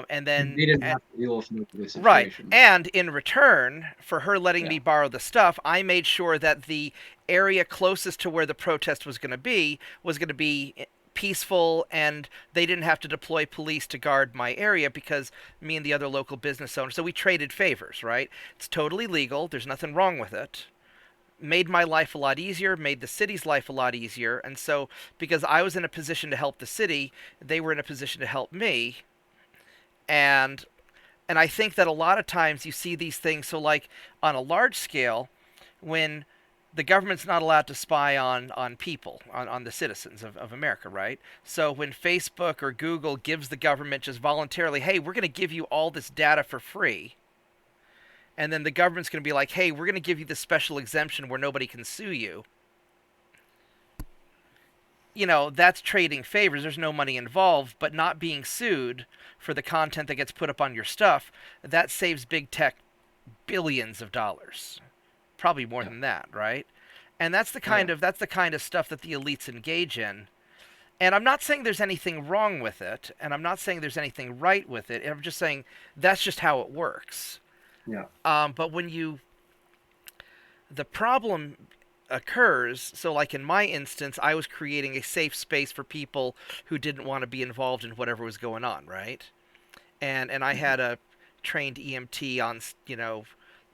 and then They didn't have to deal with nuclear right. situations. And in return for her letting Yeah. me borrow the stuff, I made sure that the area closest to where the protest was going to be peaceful, and they didn't have to deploy police to guard my area because me and the other local business owners. So we traded favors, right? It's totally legal. There's nothing wrong with it. Made my life a lot easier, made the city's life a lot easier. And so because I was in a position to help the city, they were in a position to help me. And and I think that a lot of times you see these things. So, like on a large scale, when the government's not allowed to spy on people, on the citizens of America, right? So when Facebook or Google gives the government just voluntarily, hey, we're going to give you all this data for free, and then the government's going to be like, hey, we're going to give you this special exemption where nobody can sue you. That's trading favors. There's no money involved, but not being sued for the content that gets put up on your stuff, that saves big tech billions of dollars. Probably more Yeah. than that, right? And that's the Oh yeah. kind of stuff that the elites engage in. And I'm not saying there's anything wrong with it, and I'm not saying there's anything right with it. I'm just saying that's just how it works. Yeah. But the problem occurs, so like in my instance, I was creating a safe space for people who didn't want to be involved in whatever was going on, right? And I Mhm. had a trained EMT on,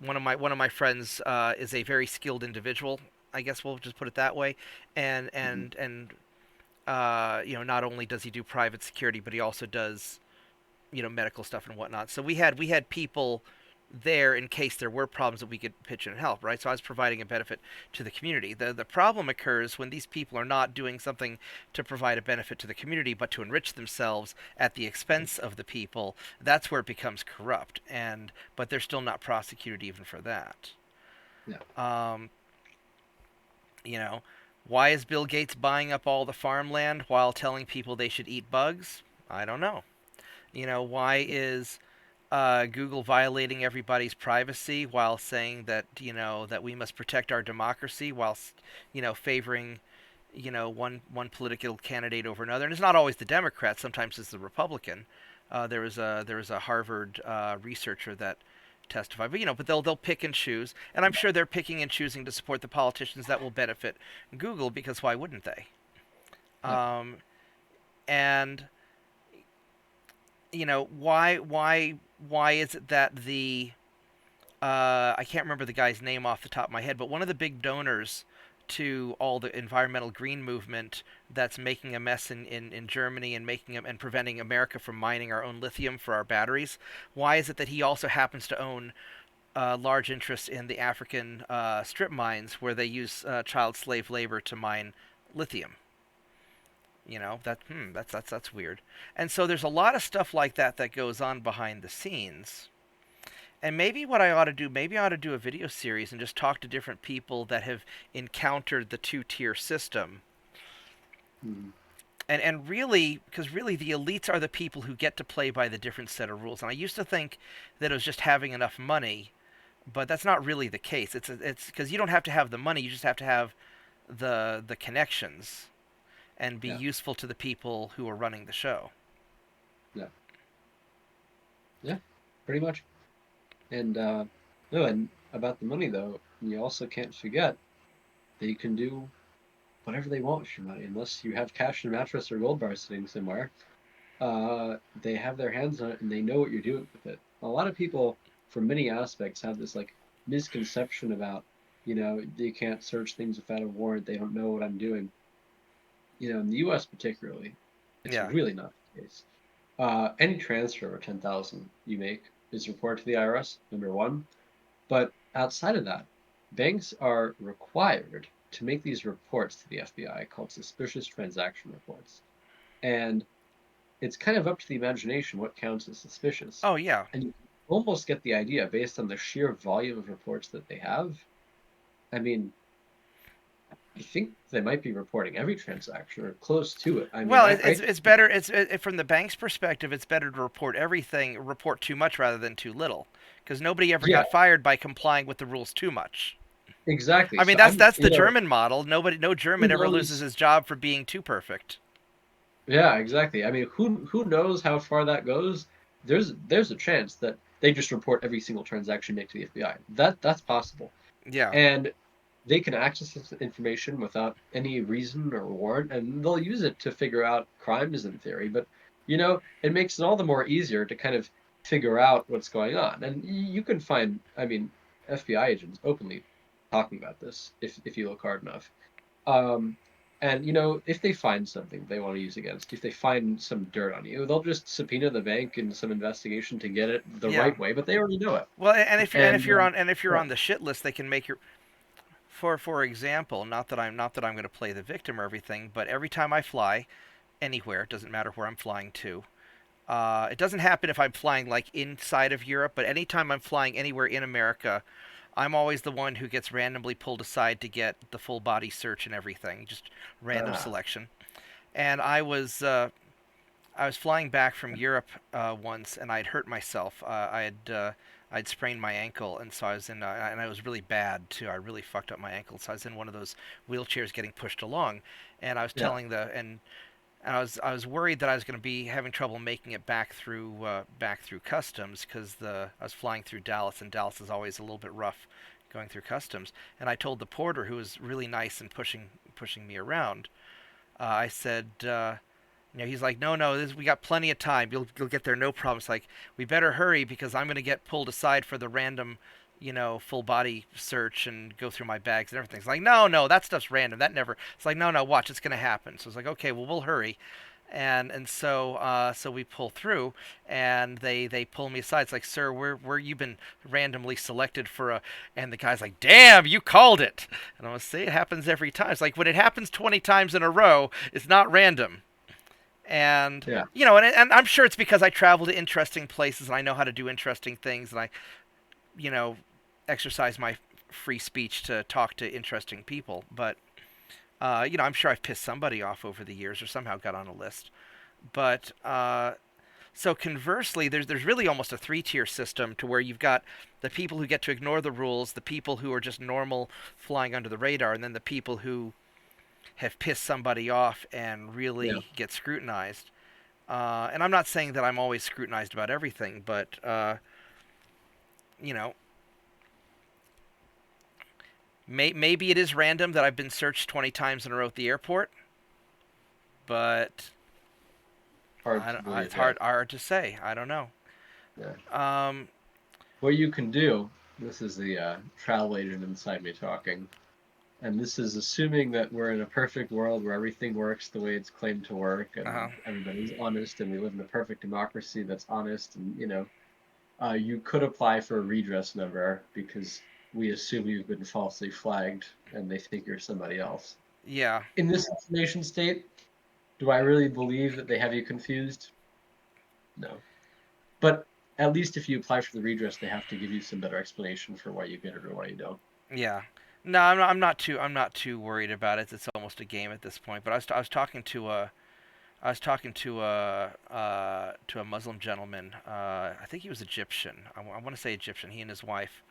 one of my friends is a very skilled individual. I guess we'll just put it that way, and Mhm. and and not only does he do private security, but he also does medical stuff and whatnot. So we had people there in case there were problems that we could pitch in and help, right? So I was providing a benefit to the community. The problem occurs when these people are not doing something to provide a benefit to the community, but to enrich themselves at the expense of the people. That's where it becomes corrupt, but they're still not prosecuted even for that. Yeah. Um, you know, why is Bill Gates buying up all the farmland while telling people they should eat bugs? I don't know. Why is Google violating everybody's privacy while saying that that we must protect our democracy whilst favoring one political candidate over another? And it's not always the Democrat. Sometimes it's the Republican. There was a Harvard researcher that testified, but they'll pick and choose, and I'm sure they're picking and choosing to support the politicians that will benefit Google because why wouldn't they? Yeah. Um, and why is it that the I can't remember the guy's name off the top of my head, but one of the big donors to all the environmental green movement that's making a mess in Germany and and preventing America from mining our own lithium for our batteries. Why is it that he also happens to own large interests in the African strip mines where they use child slave labor to mine lithium? That's weird. And so there's a lot of stuff like that that goes on behind the scenes. And maybe what I ought to do, maybe I ought to do a video series and just talk to different people that have encountered the two-tier system. Mhm. And really, because really the elites are the people who get to play by the different set of rules. And I used to think that it was just having enough money, but that's not really the case. It's because you don't have to have the money, you just have to have the connections and be Yeah. useful to the people who are running the show. Yeah. Yeah. Pretty much. And no, and about the money though, you also can't forget they can do whatever they want with your money, unless you have cash in a mattress or gold bar sitting somewhere. They have their hands on it and they know what you're doing with it. A lot of people, from many aspects, have this like misconception about, they can't search things without a warrant. They don't know what I'm doing. In the U.S. particularly, it's Yeah. really not the case. Any transfer over 10,000 you make is reported to the IRS, number one. But outside of that, banks are required to make these reports to the FBI called suspicious transaction reports. And it's kind of up to the imagination what counts as suspicious. Oh yeah. And you almost get the idea based on the sheer volume of reports that they have. I mean, I think they might be reporting every transaction or close to it. I mean, Well, I, I it's better. From the bank's perspective, it's better to report everything, report too much rather than too little, because nobody ever yeah, got fired by complying with the rules too much. exactly. I mean, So that's I'm, that's the German model. No who German ever loses knows? his job for being too perfect. Yeah, exactly. I mean, who knows how far that goes? There's a chance that they just report every single transaction made to the FBI. That's possible. Yeah, And they can access this information without any reason or warrant, and they'll use it to figure out crimes in theory. But it makes it all the more easier to kind of figure out what's going on. And you can find, I mean, FBI agents openly talking about this if you look hard enough. Um, and if they find something they want to use against, if they find some dirt on you, they'll just subpoena the bank in some investigation to get it the yeah. right way. But they already know it. Well, and if you're And on and if you're yeah, on the shit list, they can make your for example, not that I'm going to play the victim or everything, but every time I fly anywhere, it doesn't matter where I'm flying to. It doesn't happen if I'm flying like inside of Europe, but anytime I'm flying anywhere in America, I'm always the one who gets randomly pulled aside to get the full body search and everything, just random Ah, selection. And I was flying back from Europe once, and I'd hurt myself. I'd sprained my ankle, and so I was in, and I was really bad too. I really fucked up my ankle, so I was in one of those wheelchairs getting pushed along, and I was yeah. telling the and I was worried that I was going to be having trouble making it back through customs because the I was flying through Dallas, and Dallas is always a little bit rough going through customs. And I told the porter, who was really nice and pushing me around, I said, he's like, no, no, we got plenty of time. You'll get there, no problem. It's like we better hurry because I'm going to get pulled aside for the random, full body search and go through my bags and everything. It's like, no, no, that stuff's random. That never. It's like, no, no, watch, it's going to happen. So it's like, okay, well, we'll hurry. And so we pull through, and they pull me aside. It's like, sir, where you been randomly selected for a? And the guy's like, damn, you called it. And I was say it happens every time. It's like when it happens 20 times in a row, it's not random. And Yeah. and I'm sure it's because I travel to interesting places and I know how to do interesting things, and I you know exercise my free speech to talk to interesting people. But I'm sure I've pissed somebody off over the years or somehow got on a list. But so conversely, there's really almost a three-tier system to where you've got the people who get to ignore the rules, the people who are just normal flying under the radar, and then the people who have pissed somebody off and Yeah. really get scrutinized. And I'm not saying that I'm always scrutinized about everything, but you know, maybe it is random that I've been searched 20 times in a row at the airport, but Hard to it's believe. Yeah. hard to say. I don't know. Yeah. Um, What you can do. This is the travel agent inside me talking, and this is assuming that we're in a perfect world where everything works the way it's claimed to work, uh-huh. and everybody's honest, and we live in a perfect democracy that's honest, and you could apply for a redress number because we assume you've been falsely flagged and they think you're somebody else. Yeah, In this information state, do I really believe that they have you confused? No. But at least if you apply for the redress, they have to give you some better explanation for why you get it or why you don't. yeah. No, I'm not too worried about it. It's almost a game at this point. But I was talking to a Muslim gentleman. I think he was Egyptian. I want to say Egyptian. He and his wife.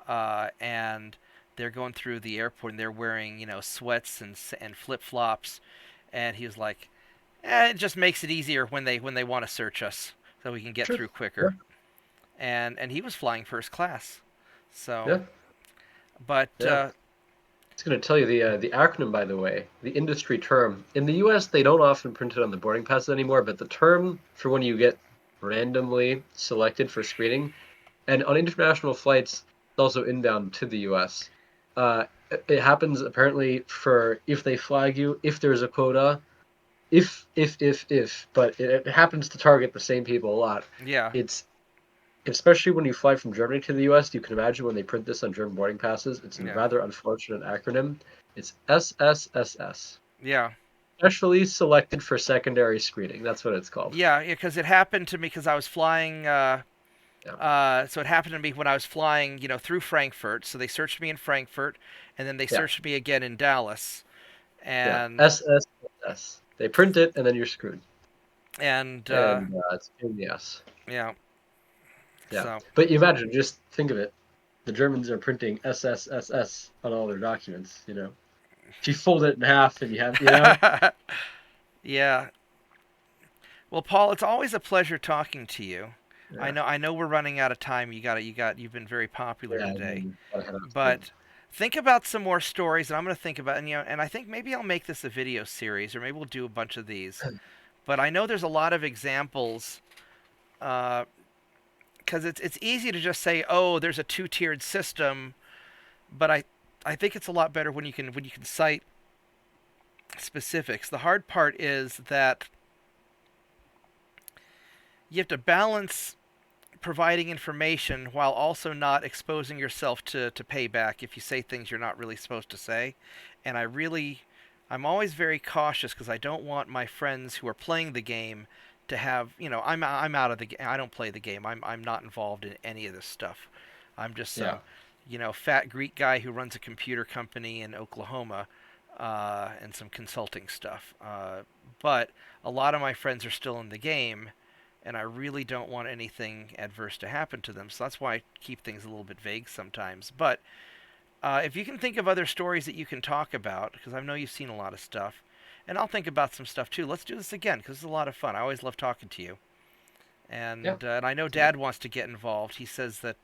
And they're going through the airport and they're wearing sweats and flip flops. And he was like, it just makes it easier when they want to search us, so we can get Sure. through Yeah. quicker. And he was flying first class. So, Yeah. but Yeah. It's going to tell you the acronym, by the way, the industry term. In the U.S., they don't often print it on the boarding passes anymore, but the term for when you get randomly selected for screening, and on international flights, it's also inbound to the U.S. It happens apparently for if they flag you, if there's a quota, if, but it happens to target the same people a lot. yeah, It's especially when you fly from Germany to the US, you can imagine when they print this on German boarding passes, it's a yeah, rather unfortunate acronym. It's SSSS. yeah. Specially selected for secondary screening. That's what it's called. Yeah, because it happened to me because I was flying. Yeah. So it happened to me when I was flying, through Frankfurt. So they searched me in Frankfurt, and then they Yeah. searched me again in Dallas, Yeah. and SSSS. They print it and then you're screwed. and And it's a pain in the ass. yeah. Yeah. So But you imagine, just think of it. The Germans are printing SSSS on all their documents. If you fold it in half and you have. yeah. Well, Paul, it's always a pleasure talking to you. I Yeah. know I know we're running out of time. You've been very popular Yeah. today. Gotta head out soon. But think about some more stories, and I'm going to think about, and I think maybe I'll make this a video series, or maybe we'll do a bunch of these. But I know there's a lot of examples, because it's easy to just say, oh, there's a two-tiered system, but I think it's a lot better when you can cite specifics. The hard part is that you have to balance providing information while also not exposing yourself to payback if you say things you're not really supposed to say. And I'm always very cautious because I don't want my friends who are playing the game to have, I'm out of the game. I don't play the game. I'm not involved in any of this stuff. I'm just Yeah. some, fat Greek guy who runs a computer company in Oklahoma, and some consulting stuff. But a lot of my friends are still in the game, and I really don't want anything adverse to happen to them. So that's why I keep things a little bit vague sometimes. But if you can think of other stories that you can talk about, because I know you've seen a lot of stuff, and I'll think about some stuff too. Let's do this again because it's a lot of fun. I always love talking to you, Yeah. and I know So, Dad wants to get involved. He says that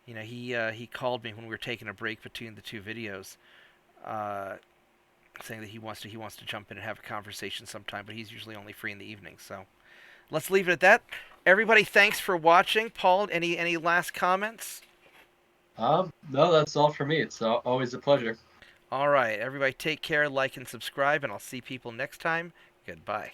he called me when we were taking a break between the two videos, uh, saying that he wants to jump in and have a conversation sometime, but he's usually only free in the evening. So let's leave it at that. Everybody, thanks for watching. Paul, any last comments? no, that's all for me. It's always a pleasure. All right, everybody, take care, like and subscribe, and I'll see people next time. Goodbye.